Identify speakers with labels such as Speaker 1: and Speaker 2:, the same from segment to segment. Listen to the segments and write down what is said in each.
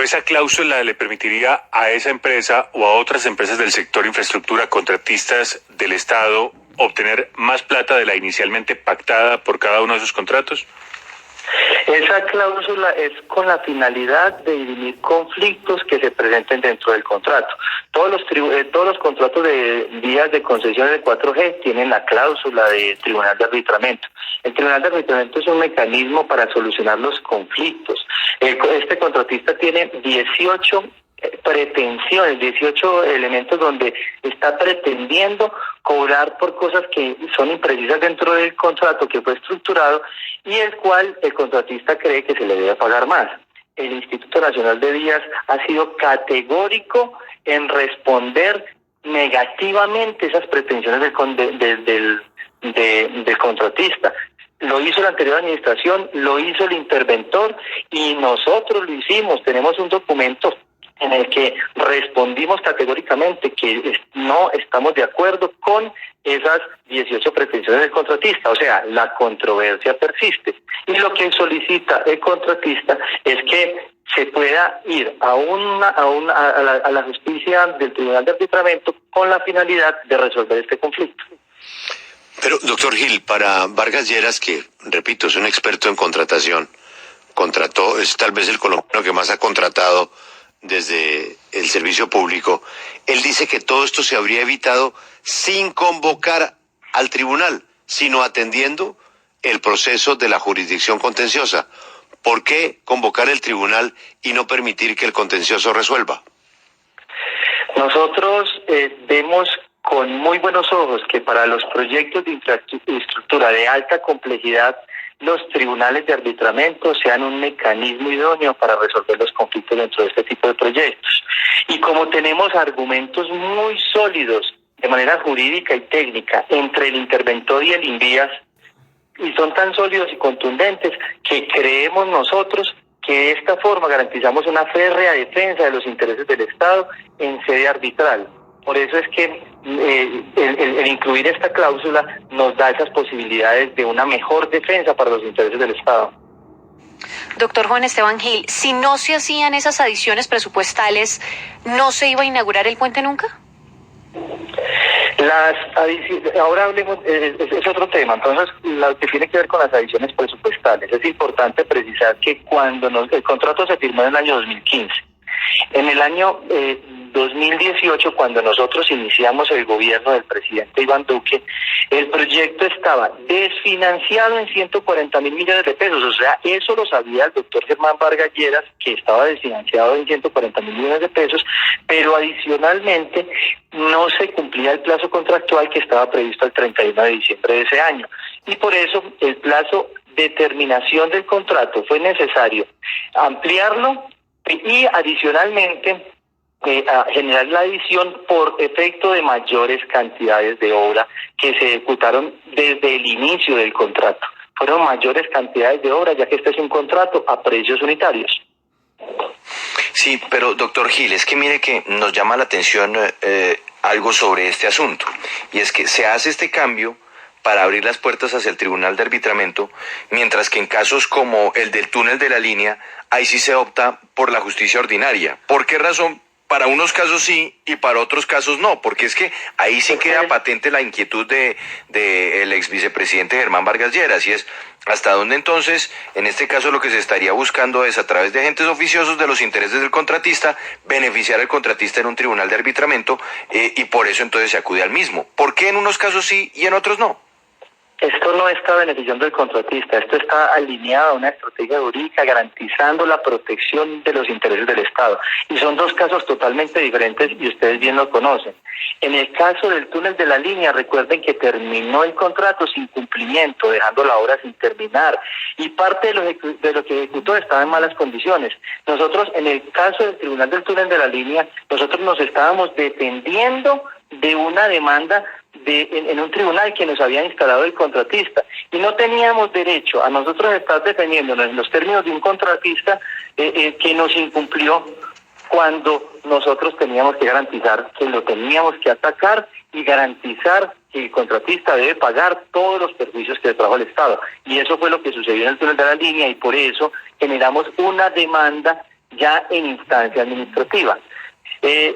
Speaker 1: esa cláusula le permitiría a esa empresa o a otras empresas del sector infraestructura, contratistas del Estado, obtener más plata de la inicialmente pactada por cada uno de esos contratos.
Speaker 2: Esa cláusula es con la finalidad de dirimir conflictos que se presenten dentro del contrato. Todos los contratos de vías de concesiones de 4G tienen la cláusula de tribunal de arbitramiento. El tribunal de arbitramiento es un mecanismo para solucionar los conflictos. Este contratista tiene 18 pretensiones, 18 elementos donde está pretendiendo cobrar por cosas que son imprecisas dentro del contrato que fue estructurado y el cual el contratista cree que se le debe pagar más. El Instituto Nacional de Vías ha sido categórico en responder negativamente esas pretensiones del contratista. Lo hizo la anterior administración, lo hizo el interventor y nosotros lo hicimos. Tenemos un documento en el que respondimos categóricamente que no estamos de acuerdo con esas 18 pretensiones del contratista, o sea, la controversia persiste. Y lo que solicita el contratista es que se pueda ir a la justicia del Tribunal de Arbitramiento con la finalidad de resolver este conflicto.
Speaker 3: Pero, doctor Gil, para Vargas Lleras, que, repito, es un experto en contratación, es tal vez el colombiano que más ha contratado desde el servicio público, él dice que todo esto se habría evitado sin convocar al tribunal, sino atendiendo el proceso de la jurisdicción contenciosa. ¿Por qué convocar el tribunal y no permitir que el contencioso resuelva?
Speaker 2: Nosotros vemos con muy buenos ojos que para los proyectos de infraestructura de alta complejidad los tribunales de arbitramiento sean un mecanismo idóneo para resolver los conflictos dentro de este tipo de proyectos. Y como tenemos argumentos muy sólidos de manera jurídica y técnica entre el interventor y el INVÍAS, y son tan sólidos y contundentes que creemos nosotros que de esta forma garantizamos una férrea defensa de los intereses del Estado en sede arbitral. Por eso es que el incluir esta cláusula nos da esas posibilidades de una mejor defensa para los intereses del Estado.
Speaker 4: Doctor Juan Esteban Gil, si no se hacían esas adiciones presupuestales, ¿no se iba a inaugurar el puente nunca?
Speaker 2: Ahora hablemos, es otro tema. Entonces, lo que tiene que ver con las adiciones presupuestales, es importante precisar que cuando el contrato se firmó en el año 2015, en el año 2018, cuando nosotros iniciamos el gobierno del presidente Iván Duque, el proyecto estaba desfinanciado en 140.000 millones de pesos. O sea, eso lo sabía el doctor Germán Vargas Lleras, que estaba desfinanciado en 140.000 millones de pesos, pero adicionalmente no se cumplía el plazo contractual que estaba previsto el 31 de diciembre de ese año. Y por eso el plazo de terminación del contrato fue necesario ampliarlo y adicionalmente a generar la adición por efecto de mayores cantidades de obra que se ejecutaron desde el inicio del contrato. Fueron mayores cantidades de obra, ya que este es un contrato a precios unitarios.
Speaker 5: Sí, pero doctor Gil, es que mire que nos llama la atención algo sobre este asunto, y es que se hace este cambio para abrir las puertas hacia el Tribunal de Arbitramiento, mientras que en casos como el del túnel de la línea, ahí sí se opta por la justicia ordinaria. ¿Por qué razón? Para unos casos sí y para otros casos no, porque es que ahí sí queda patente la inquietud de el ex vicepresidente Germán Vargas Lleras, y es hasta dónde entonces, en este caso lo que se estaría buscando es, a través de agentes oficiosos de los intereses del contratista, beneficiar al contratista en un tribunal de arbitramiento, y por eso entonces se acude al mismo. ¿Por qué en unos casos sí y en otros no?
Speaker 2: Esto no está beneficiando al contratista, esto está alineado a una estrategia jurídica garantizando la protección de los intereses del Estado. Y son dos casos totalmente diferentes y ustedes bien lo conocen. En el caso del túnel de la línea, recuerden que terminó el contrato sin cumplimiento, dejando la obra sin terminar. Y parte de lo que ejecutó estaba en malas condiciones. Nosotros, en el caso del Tribunal del Túnel de la Línea, nosotros nos estábamos defendiendo de una demanda en un tribunal que nos había instalado el contratista, y no teníamos derecho a nosotros estar defendiéndonos en los términos de un contratista que nos incumplió, cuando nosotros teníamos que garantizar que lo teníamos que atacar y garantizar que el contratista debe pagar todos los perjuicios que le trajo el Estado. Y eso fue lo que sucedió en el túnel de la línea, y por eso generamos una demanda ya en instancia administrativa.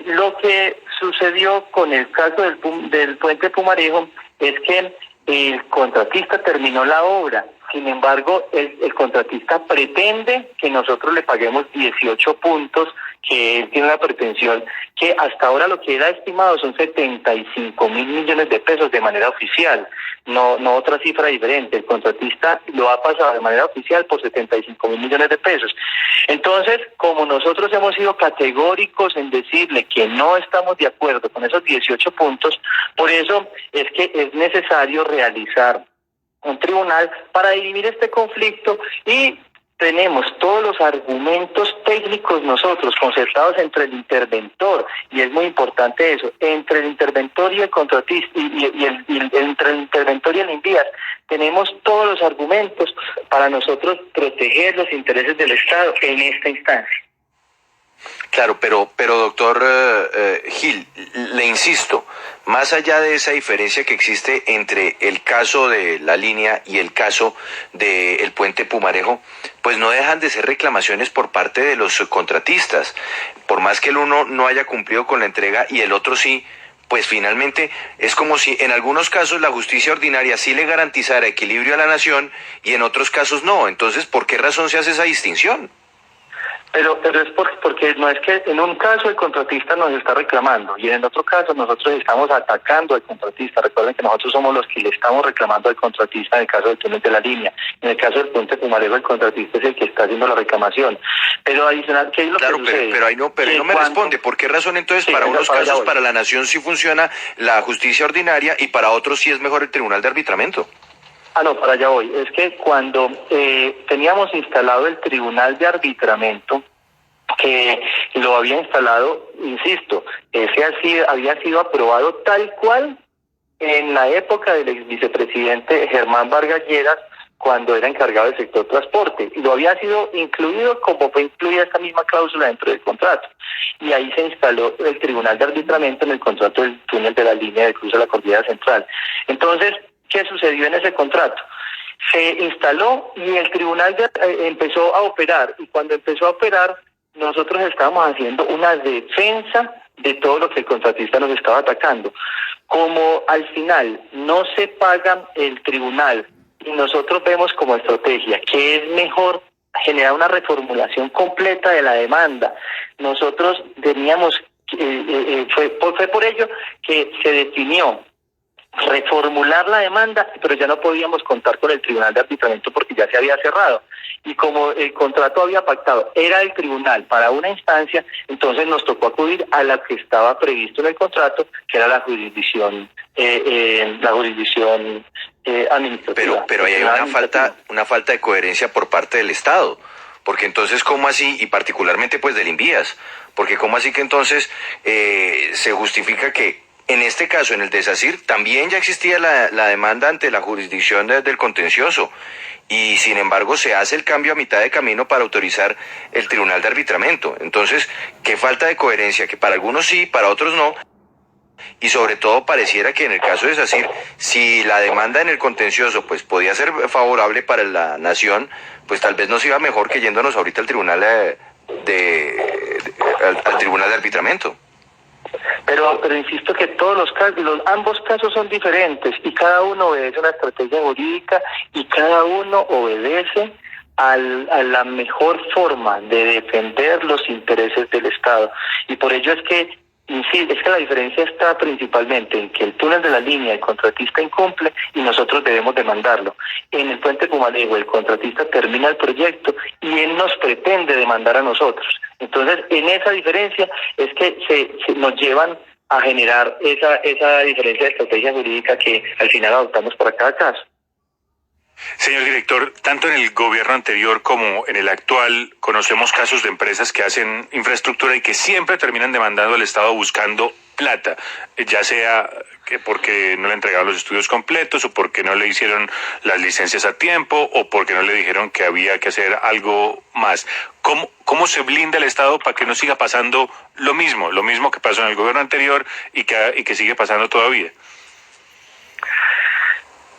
Speaker 2: Lo que sucedió con el caso del puente Pumarejo es que el contratista terminó la obra. Sin embargo, el contratista pretende que nosotros le paguemos 18 puntos, que él tiene una pretensión que hasta ahora lo que él ha estimado son 75.000 millones de pesos de manera oficial, no otra cifra diferente. El contratista lo ha pasado de manera oficial por 75.000 millones de pesos. Entonces, como nosotros hemos sido categóricos en decirle que no estamos de acuerdo con esos 18 puntos, por eso es que es necesario realizar un tribunal para dirimir este conflicto, y tenemos todos los argumentos técnicos nosotros concertados entre el interventor, y es muy importante eso, entre el interventor y el contratista, entre el interventor y el INVIAS, tenemos todos los argumentos para nosotros proteger los intereses del Estado en esta instancia.
Speaker 5: Claro, pero doctor Gil, le insisto, más allá de esa diferencia que existe entre el caso de la línea y el caso del puente Pumarejo, pues no dejan de ser reclamaciones por parte de los contratistas. Por más que el uno no haya cumplido con la entrega y el otro sí, pues finalmente es como si en algunos casos la justicia ordinaria sí le garantizara equilibrio a la nación y en otros casos no. Entonces, ¿por qué razón se hace esa distinción?
Speaker 2: Pero es porque no es que en un caso el contratista nos está reclamando y en otro caso nosotros estamos atacando al contratista. Recuerden que nosotros somos los que le estamos reclamando al contratista en el caso del túnel de la línea. En el caso del puente Pumarejo, el contratista es el que está haciendo la reclamación. Pero adicional, ¿qué es lo que sucede?
Speaker 5: Pero ahí no me responde. ¿Por qué razón entonces para unos casos, para la nación sí funciona la justicia ordinaria y para otros sí es mejor el tribunal de arbitramiento?
Speaker 2: No, para allá voy. Es que cuando teníamos instalado el tribunal de arbitramiento, que lo había instalado, insisto, ese había sido aprobado tal cual en la época del ex vicepresidente Germán Vargas Lleras, cuando era encargado del sector transporte, y lo había sido incluido como fue incluida esta misma cláusula dentro del contrato, y ahí se instaló el tribunal de arbitramiento en el contrato del túnel de la línea de cruce de la Cordillera Central. Entonces, ¿qué sucedió en ese contrato? Se instaló y el tribunal empezó a operar, y cuando empezó a operar, nosotros estábamos haciendo una defensa de todo lo que el contratista nos estaba atacando. Como al final no se paga el tribunal y nosotros vemos como estrategia que es mejor generar una reformulación completa de la demanda, nosotros teníamos, fue por ello que se definió reformular la demanda, pero ya no podíamos contar con el tribunal de arbitramiento porque ya se había cerrado. Y como el contrato había pactado, era el tribunal para una instancia, entonces nos tocó acudir a la que estaba previsto en el contrato, que era la jurisdicción administrativa.
Speaker 5: Pero ahí hay una falta de coherencia por parte del Estado, porque entonces, ¿cómo así? Y particularmente pues del INVIAS, porque ¿cómo así que entonces se justifica que en este caso, en el de SACIR, también ya existía la demanda ante la jurisdicción del contencioso y sin embargo se hace el cambio a mitad de camino para autorizar el tribunal de arbitramiento? Entonces, qué falta de coherencia, que para algunos sí, para otros no. Y sobre todo pareciera que en el caso de SACIR, si la demanda en el contencioso pues podía ser favorable para la nación, pues tal vez nos iba mejor que yéndonos ahorita al tribunal al tribunal de arbitramiento.
Speaker 2: Pero insisto que todos los casos, ambos casos son diferentes y cada uno obedece una estrategia jurídica y cada uno obedece a la mejor forma de defender los intereses del Estado. Y por ello es que la diferencia está principalmente en que el túnel de la línea el contratista incumple y nosotros debemos demandarlo. En el puente Pumarejo el contratista termina el proyecto y él nos pretende demandar a nosotros. Entonces, en esa diferencia es que nos llevan a generar esa diferencia de estrategia jurídica que al final adoptamos para cada caso.
Speaker 1: Señor director, tanto en el gobierno anterior como en el actual conocemos casos de empresas que hacen infraestructura y que siempre terminan demandando al Estado buscando plata, ya sea que porque no le entregaron los estudios completos o porque no le hicieron las licencias a tiempo o porque no le dijeron que había que hacer algo más. ¿Cómo se blinda el Estado para que no siga pasando lo mismo que pasó en el gobierno anterior y que sigue pasando todavía?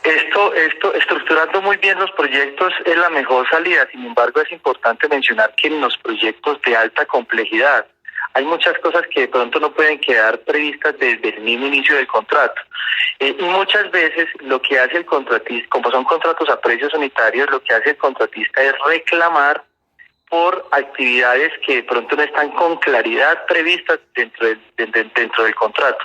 Speaker 2: Estructurando muy bien los proyectos es la mejor salida. Sin embargo, es importante mencionar que en los proyectos de alta complejidad hay muchas cosas que de pronto no pueden quedar previstas desde el mismo inicio del contrato. Y muchas veces lo que hace el contratista, como son contratos a precios unitarios, lo que hace el contratista es reclamar por actividades que de pronto no están con claridad previstas dentro del contrato.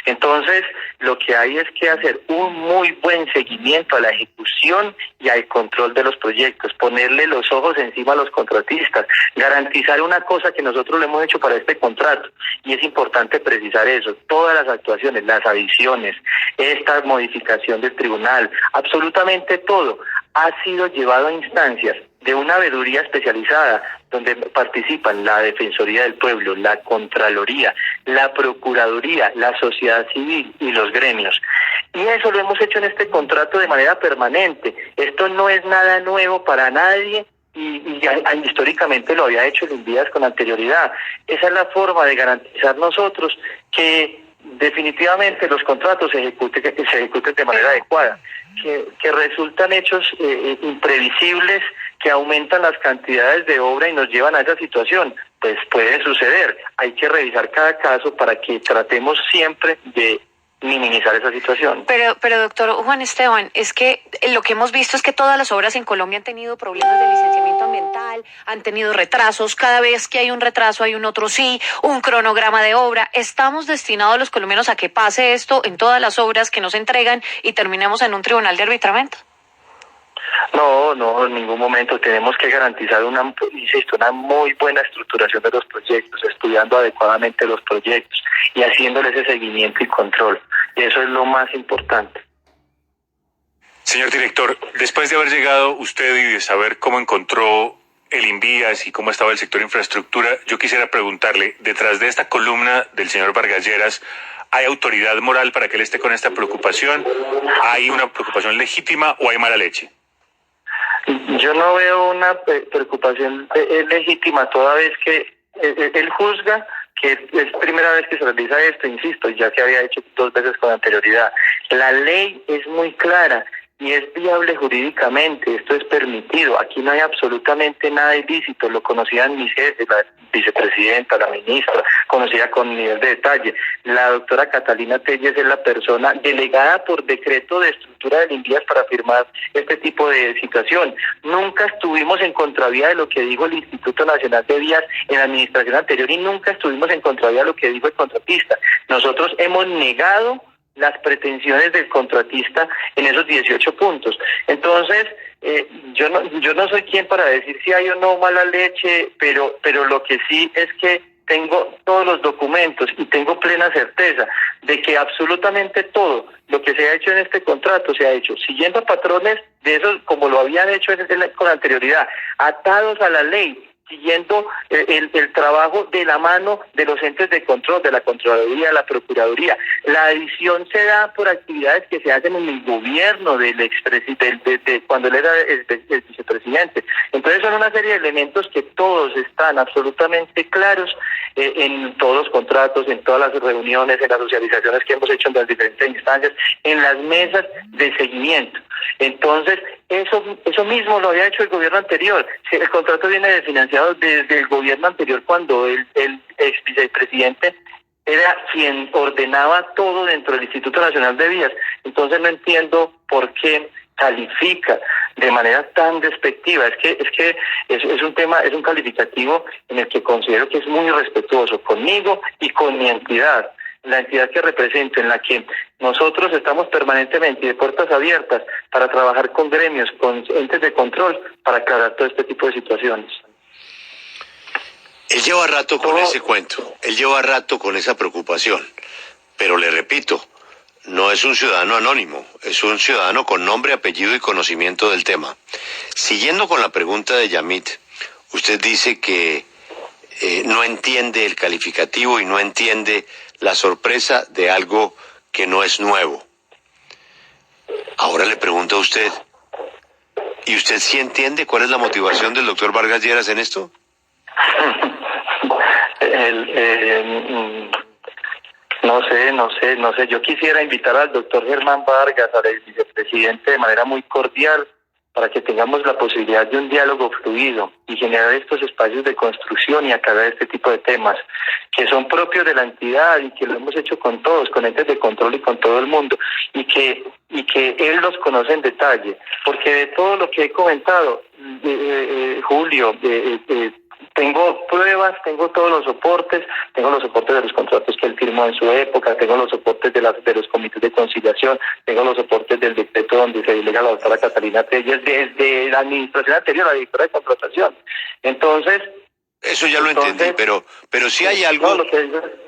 Speaker 2: Entonces, lo que hay es que hacer un muy buen seguimiento a la ejecución y al control de los proyectos, ponerle los ojos encima a los contratistas, garantizar una cosa que nosotros lo hemos hecho para este contrato, y es importante precisar eso: todas las actuaciones, las adiciones, esta modificación del tribunal, absolutamente todo ha sido llevado a instancias de una veeduría especializada donde participan la Defensoría del Pueblo, la Contraloría, la Procuraduría, la sociedad civil y los gremios. Y eso lo hemos hecho en este contrato de manera permanente. Esto no es nada nuevo para nadie y históricamente lo había hecho el Invías con anterioridad. Esa es la forma de garantizar nosotros que definitivamente los contratos se ejecuten de manera adecuada, que resultan hechos imprevisibles, que aumentan las cantidades de obra y nos llevan a esa situación. Pues puede suceder. Hay que revisar cada caso para que tratemos siempre de minimizar esa situación.
Speaker 4: Pero doctor Juan Esteban, es que lo que hemos visto es que todas las obras en Colombia han tenido problemas de licenciamiento ambiental, han tenido retrasos, cada vez que hay un retraso hay un otro sí, un cronograma de obra. ¿Estamos destinados los colombianos a que pase esto en todas las obras que nos entregan y terminemos en un tribunal de arbitramiento?
Speaker 2: No, en ningún momento. Tenemos que garantizar una muy buena estructuración de los proyectos, estudiando adecuadamente los proyectos y haciéndole ese seguimiento y control. Y eso es lo más importante.
Speaker 1: Señor director, después de haber llegado usted y de saber cómo encontró el Invías y cómo estaba el sector infraestructura, yo quisiera preguntarle, detrás de esta columna del señor Vargas Lleras, ¿hay autoridad moral para que él esté con esta preocupación? ¿Hay una preocupación legítima o hay mala leche?
Speaker 2: Yo no veo una preocupación legítima, toda vez que él juzga que es primera vez que se realiza esto. Insisto, ya se había hecho 2 veces con anterioridad. La ley es muy clara y es viable jurídicamente, esto es permitido, aquí no hay absolutamente nada ilícito, lo conocían mis jefes, la vicepresidenta, la ministra, conocida con nivel de detalle. La doctora Catalina Telles es la persona delegada por decreto de estructura del Invías para firmar este tipo de situación. Nunca estuvimos en contravía de lo que dijo el Instituto Nacional de Vías en la administración anterior y nunca estuvimos en contravía de lo que dijo el contratista. Nosotros hemos negado las pretensiones del contratista en esos 18 puntos. Entonces, yo no soy quien para decir si hay o no mala leche, pero lo que sí es que tengo todos los documentos y tengo plena certeza de que absolutamente todo lo que se ha hecho en este contrato se ha hecho siguiendo patrones de esos, como lo habían hecho con anterioridad, atados a la ley, siguiendo el trabajo de la mano de los entes de control, de la Contraloría, de la Procuraduría. La adición se da por actividades que se hacen en el gobierno del expresidente, cuando él era el vicepresidente. Entonces son una serie de elementos que todos están absolutamente claros en todos los contratos, en todas las reuniones, en las socializaciones que hemos hecho en las diferentes instancias, en las mesas de seguimiento. Entonces, eso mismo lo había hecho el gobierno anterior. El contrato viene financiado desde el gobierno anterior, cuando el ex vicepresidente era quien ordenaba todo dentro del Instituto Nacional de Vías. Entonces no entiendo por qué califica de manera tan despectiva. Es un tema, es un calificativo en el que considero que es muy irrespetuoso conmigo y con mi entidad, la entidad que represento, en la que nosotros estamos permanentemente y de puertas abiertas para trabajar con gremios, con entes de control, para aclarar todo este tipo de situaciones.
Speaker 3: Él lleva rato con ese cuento, él lleva rato con esa preocupación, pero le repito, no es un ciudadano anónimo, es un ciudadano con nombre, apellido y conocimiento del tema. Siguiendo con la pregunta de Yamit, usted dice que no entiende el calificativo y no entiende la sorpresa de algo que no es nuevo. Ahora le pregunto a usted, ¿y usted sí entiende cuál es la motivación del doctor Vargas Lleras en esto?
Speaker 2: No sé. Yo quisiera invitar al doctor Germán Vargas, al presidente de manera muy cordial para que tengamos la posibilidad de un diálogo fluido y generar estos espacios de construcción y aclarar este tipo de temas que son propios de la entidad y que lo hemos hecho con todos, con entes de control y con todo el mundo, y que él los conoce en detalle, porque de todo lo que he comentado, Julio, tengo pruebas, tengo todos los soportes de los contratos que él firmó en su época, tengo los soportes de los comités de conciliación, tengo los soportes del decreto donde se delega a la doctora Catalina Telles desde la administración anterior, la directora de contratación. Entonces,
Speaker 3: eso ya lo entendí, pero sí hay algo,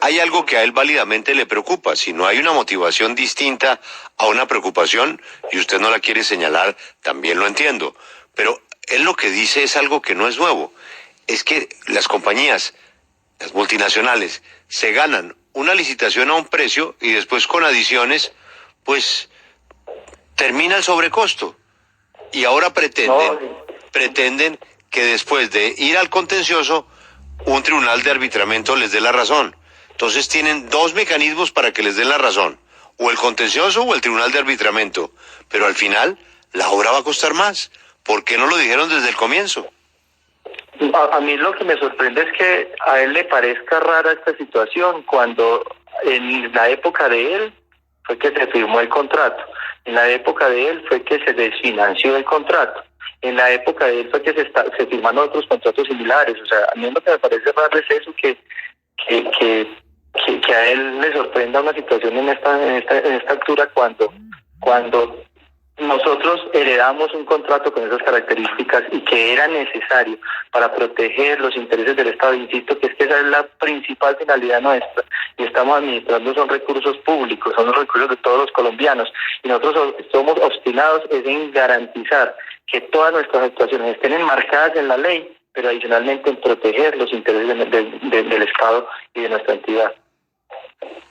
Speaker 3: hay algo que a él válidamente le preocupa. Si no hay una motivación distinta a una preocupación y usted no la quiere señalar, también lo entiendo. Pero él lo que dice es algo que no es nuevo. Es que las compañías, las multinacionales, se ganan una licitación a un precio y después con adiciones, pues termina el sobrecosto. Y ahora pretenden que después de ir al contencioso, un tribunal de arbitramiento les dé la razón. Entonces tienen dos mecanismos para que les den la razón, o el contencioso o el tribunal de arbitramiento. Pero al final, la obra va a costar más. ¿Por qué no lo dijeron desde el comienzo?
Speaker 2: A mí lo que me sorprende es que a él le parezca rara esta situación cuando en la época de él fue que se firmó el contrato, en la época de él fue que se desfinanció el contrato, en la época de él fue que se firmaron otros contratos similares. O sea, a mí lo que me parece raro es eso, que a él le sorprenda una situación en esta altura cuando nosotros heredamos un contrato con esas características y que era necesario para proteger los intereses del Estado. Insisto que esa es la principal finalidad nuestra, y estamos administrando son recursos públicos, son los recursos de todos los colombianos, y nosotros somos obstinados en garantizar que todas nuestras actuaciones estén enmarcadas en la ley, pero adicionalmente en proteger los intereses del Estado y de nuestra entidad.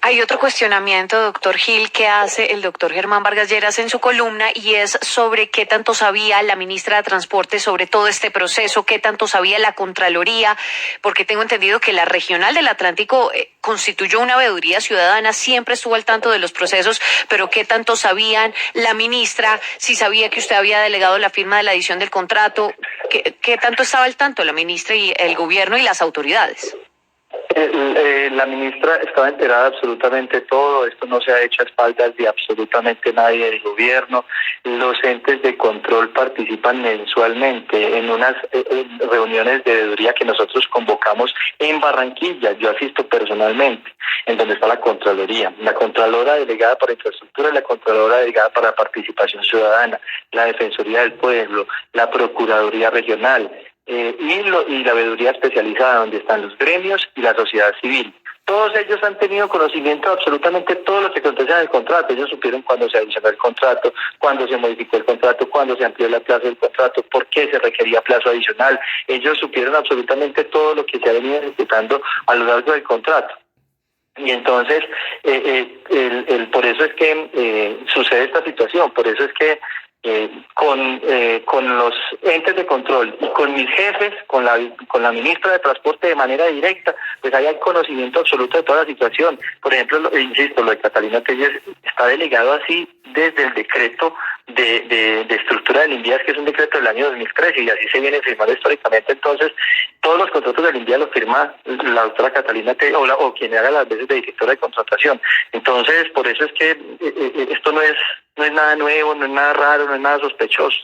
Speaker 4: Hay otro cuestionamiento, doctor Gil, que hace el doctor Germán Vargas Lleras en su columna, y es sobre qué tanto sabía la ministra de Transporte sobre todo este proceso, qué tanto sabía la Contraloría, porque tengo entendido que la Regional del Atlántico constituyó una veeduría ciudadana, siempre estuvo al tanto de los procesos, pero qué tanto sabían la ministra, si sabía que usted había delegado la firma de la adición del contrato, qué tanto estaba al tanto la ministra y el gobierno y las autoridades.
Speaker 2: La ministra estaba enterada de absolutamente todo. Esto no se ha hecho a espaldas de absolutamente nadie del gobierno. Los entes de control participan mensualmente en unas reuniones de veeduría que nosotros convocamos en Barranquilla. Yo asisto personalmente, en donde está la Contraloría, la Contralora delegada para Infraestructura y la Contralora delegada para Participación Ciudadana, la Defensoría del Pueblo, la Procuraduría Regional, y la veeduría especializada, donde están los gremios y la sociedad civil. Todos ellos han tenido conocimiento de absolutamente todo lo que acontece en el contrato. Ellos supieron cuándo se adicionó el contrato, cuándo se modificó el contrato, cuándo se amplió la plazo del contrato, por qué se requería plazo adicional. Ellos supieron absolutamente todo lo que se ha venido ejecutando a lo largo del contrato. Y entonces, por eso es que sucede esta situación, por eso es que con los entes de control y con mis jefes, con la ministra de Transporte de manera directa, pues hay conocimiento absoluto de toda la situación. Por ejemplo, insisto, lo de Catalina Telles está delegado así desde el decreto de estructura del INVIAS, que es un decreto del año 2013, y así se viene firmando históricamente. Entonces, todos los contratos del INVIAS los firma la doctora Catalina Telles o quien haga las veces de directora de contratación. Entonces, por eso es que esto no es nada nuevo, no es nada raro, no es nada sospechoso.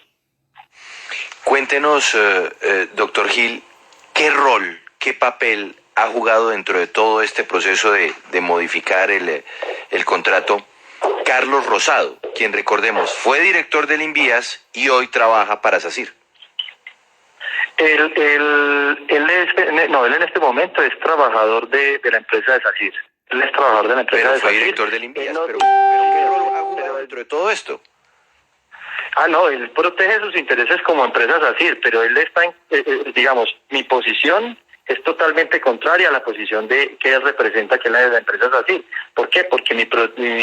Speaker 5: Cuéntenos, doctor Gil, ¿qué rol, qué papel ha jugado dentro de todo este proceso de modificar el contrato Carlos Rosado, quien, recordemos, fue director del INVIAS y hoy trabaja para SACIR?
Speaker 2: Él en este momento es trabajador de la empresa de SACIR. Él es trabajador de la empresa de SACIR.
Speaker 5: Pero fue director del INVIAS, pero ¿qué rol ha jugado dentro de todo esto?
Speaker 2: No, él protege sus intereses como empresa SACIR, pero él está digamos, mi posición es totalmente contraria a la posición que él representa, que es la de la empresa SACIR. ¿Por qué? Porque mi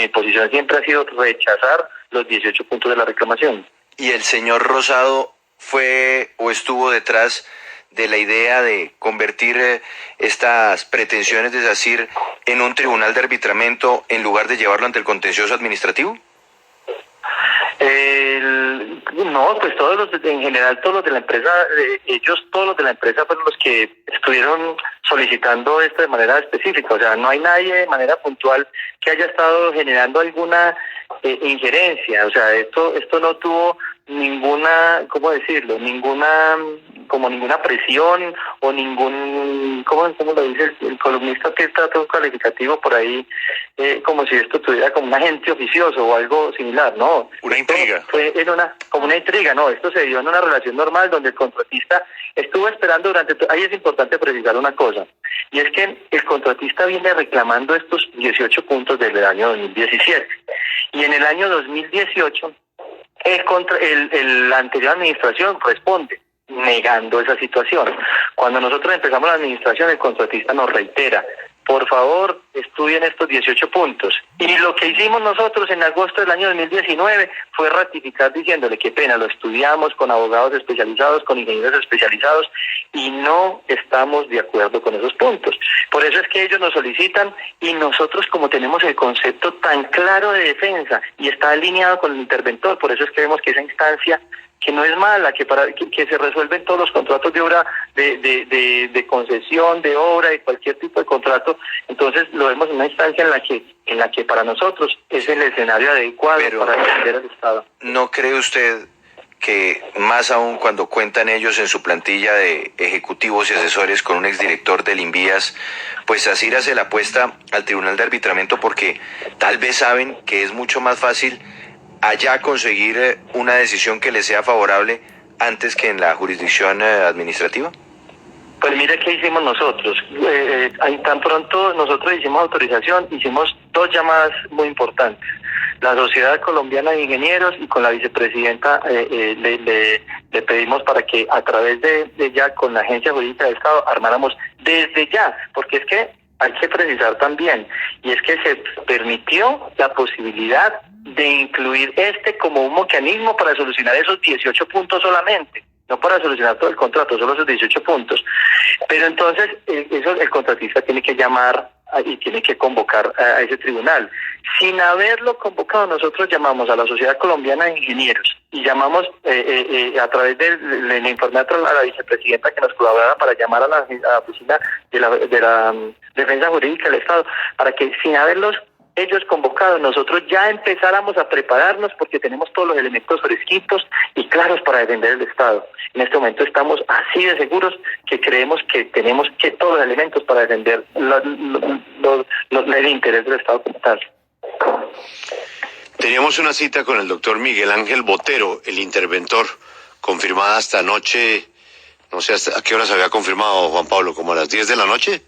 Speaker 2: posición siempre ha sido rechazar los 18 puntos de la reclamación.
Speaker 5: ¿Y el señor Rosado fue o estuvo detrás de la idea de convertir estas pretensiones de SACIR en un tribunal de arbitramiento en lugar de llevarlo ante el contencioso administrativo?
Speaker 2: No, pues en general todos los de la empresa, todos los de la empresa fueron los que estuvieron solicitando esto de manera específica. O sea, no hay nadie de manera puntual que haya estado generando alguna injerencia. O sea, esto no tuvo ninguna, ¿cómo decirlo? Ninguna presión o ¿cómo lo dice el columnista que está todo calificativo por ahí? Como si esto tuviera como un agente oficioso o algo similar, ¿no?
Speaker 1: Una intriga.
Speaker 2: Fue como una intriga, ¿no? Esto se dio en una relación normal donde el contratista estuvo esperando ahí es importante precisar una cosa, y es que el contratista viene reclamando estos 18 puntos del año 2017, y en el año 2018 la anterior administración responde negando esa situación. Cuando nosotros empezamos la administración, el contratista nos reitera: por favor, estudien estos 18 puntos. Y lo que hicimos nosotros en agosto del año 2019 fue ratificar diciéndole: qué pena, lo estudiamos con abogados especializados, con ingenieros especializados, y no estamos de acuerdo con esos puntos. Por eso es que ellos nos solicitan, y nosotros, como tenemos el concepto tan claro de defensa y está alineado con el interventor, por eso es que vemos que esa instancia, que no es mala, que se resuelven todos los contratos de obra, de concesión, de obra, de cualquier tipo de contrato. Entonces lo vemos en una instancia en la que para nosotros es el escenario adecuado para defender al Estado.
Speaker 5: ¿No cree usted que, más aún cuando cuentan ellos en su plantilla de ejecutivos y asesores con un exdirector del Invías, pues ASIR hace la apuesta al Tribunal de Arbitramiento porque tal vez saben que es mucho más fácil allá conseguir una decisión que les sea favorable antes que en la jurisdicción administrativa?
Speaker 2: Pues mire qué hicimos nosotros. Tan pronto nosotros hicimos autorización, hicimos 2 llamadas muy importantes. La Sociedad Colombiana de Ingenieros, y con la vicepresidenta le pedimos para que a través de ya con la Agencia Jurídica del Estado armáramos desde ya, porque es que hay que precisar también, y es que se permitió la posibilidad de incluir como un mecanismo para solucionar esos 18 puntos solamente, no para solucionar todo el contrato, solo esos 18 puntos. Pero entonces el contratista tiene que llamar y tiene que convocar a ese tribunal. Sin haberlo convocado, nosotros llamamos a la Sociedad Colombiana de Ingenieros y llamamos a través le informé a la vicepresidenta que nos colaborara para llamar a la oficina de la Defensa Jurídica del Estado, para que sin haberlos ellos convocados, nosotros ya empezáramos a prepararnos, porque tenemos todos los elementos fresquitos y claros para defender el Estado. En este momento estamos así de seguros que creemos que tenemos todos los elementos para defender el interés del Estado como tal.
Speaker 3: Teníamos una cita con el doctor Miguel Ángel Botero, el interventor, confirmada hasta anoche. No sé a qué horas había confirmado, Juan Pablo, ¿como a las 10 de la noche?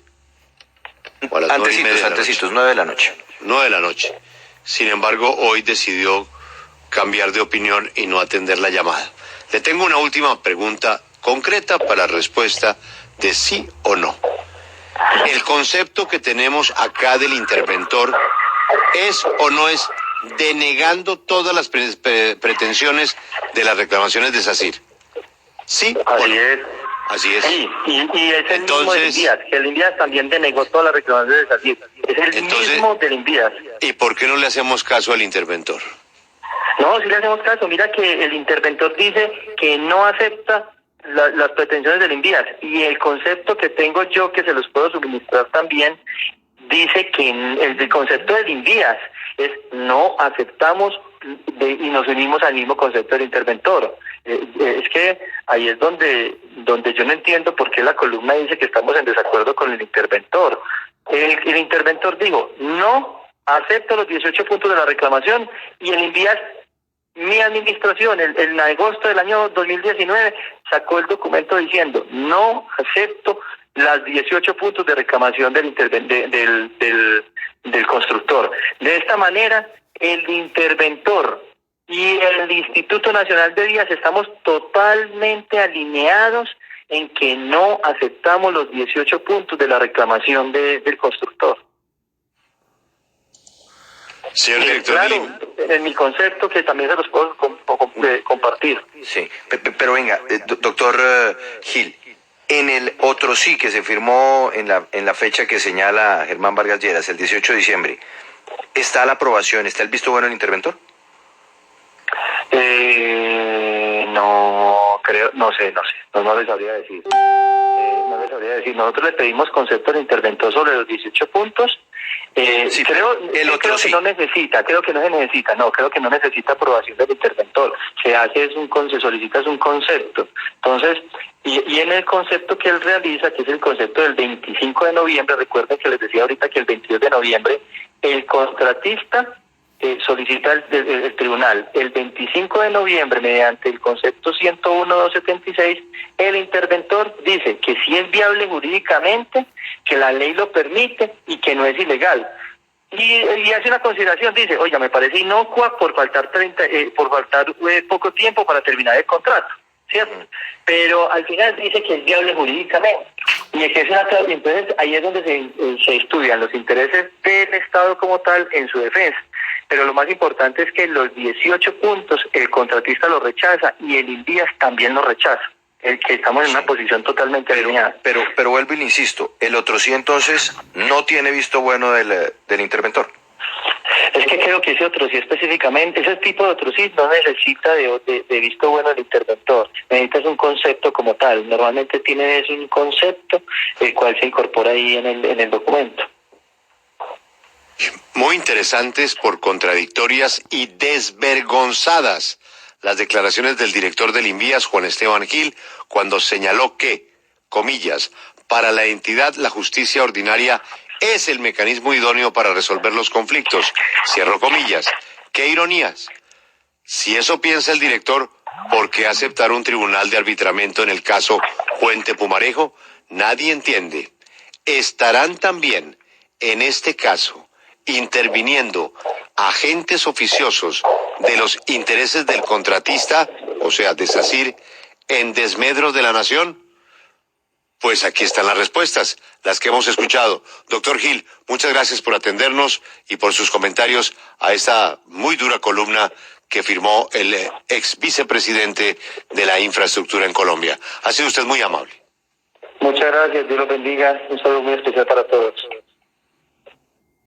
Speaker 3: ¿O a las
Speaker 5: Antecitos, 9 de la noche.
Speaker 3: 9 de la noche. Sin embargo, hoy decidió cambiar de opinión y no atender la llamada. Le tengo una última pregunta concreta para respuesta de sí o no. ¿El concepto que tenemos acá del interventor es o no es denegando todas las pretensiones de las reclamaciones de SACIR? ¿Sí o no? Así es.
Speaker 2: Sí, y es el mismo del Invías, que el Invías también denegó todas las reclamaciones de SACIR. Es el mismo del Invías.
Speaker 3: ¿Y por qué no le hacemos caso al interventor?
Speaker 2: No, sí le hacemos caso. Mira que el interventor dice que no acepta las pretensiones del Invías, y el concepto que tengo yo, que se los puedo suministrar también, dice que el concepto del Invías es: no aceptamos y nos unimos al mismo concepto del interventor. Es que ahí es donde yo no entiendo por qué la columna dice que estamos en desacuerdo con el interventor. El interventor dijo: no acepto los 18 puntos de la reclamación, y el Invías, mi administración, en agosto del año 2019, sacó el documento diciendo: no acepto las 18 puntos de reclamación del constructor. De esta manera, el interventor y el Instituto Nacional de Vías estamos totalmente alineados en que no aceptamos los 18 puntos de la reclamación del constructor.
Speaker 3: Señor director,
Speaker 2: claro, en mi concepto, que también se los puedo compartir.
Speaker 5: Sí, pero venga, doctor Gil, en el otro sí que se firmó en la fecha que señala Germán Vargas Lleras, el 18 de diciembre, ¿está la aprobación, está el visto bueno del interventor?
Speaker 2: creo, no sé, no les sabría decir. No les sabría decir. Nosotros le pedimos concepto del interventor sobre los 18 puntos.
Speaker 5: Sí,
Speaker 2: creo
Speaker 5: otro
Speaker 2: que no necesita, creo que no necesita aprobación del interventor. Se solicita un concepto. Entonces, y en el concepto que él realiza, que es el concepto del 25 de noviembre, recuerden que les decía ahorita que el 22 de noviembre el contratista solicita el tribunal. El 25 de noviembre, mediante el concepto 101.276, el interventor dice que si es viable jurídicamente, que la ley lo permite y que no es ilegal. Y hace una consideración, dice, oiga, me parece inocua por faltar poco tiempo para terminar el contrato, ¿cierto? Pero al final dice que es viable jurídicamente. Y entonces ahí es donde se estudian los intereses del Estado como tal en su defensa. Pero lo más importante es que los 18 puntos el contratista los rechaza y el INVIAS también los rechaza. Que estamos en una posición totalmente alineada.
Speaker 5: Pero vuelvo y le insisto, el otro sí entonces no tiene visto bueno del interventor.
Speaker 2: Es que creo que ese otro sí específicamente, ese tipo de otro sí no necesita de visto bueno del interventor, necesitas un concepto como tal, normalmente tiene un concepto el cual se incorpora ahí en el documento.
Speaker 3: Muy interesantes por contradictorias y desvergonzadas las declaraciones del director del INVIAS, Juan Esteban Gil, cuando señaló que, comillas, para la entidad la justicia ordinaria es el mecanismo idóneo para resolver los conflictos. Cierro comillas. ¡Qué ironías! Si eso piensa el director, ¿por qué aceptar un tribunal de arbitramiento en el caso Puente Pumarejo? Nadie entiende. ¿Estarán también, en este caso, interviniendo agentes oficiosos de los intereses del contratista, o sea, de SACIR, en desmedro de la nación? Pues aquí están las respuestas, las que hemos escuchado. Doctor Gil, muchas gracias por atendernos y por sus comentarios a esta muy dura columna que firmó el ex vicepresidente de la infraestructura en Colombia. Ha sido usted muy amable.
Speaker 2: Muchas gracias, Dios los bendiga. Un saludo muy especial para todos.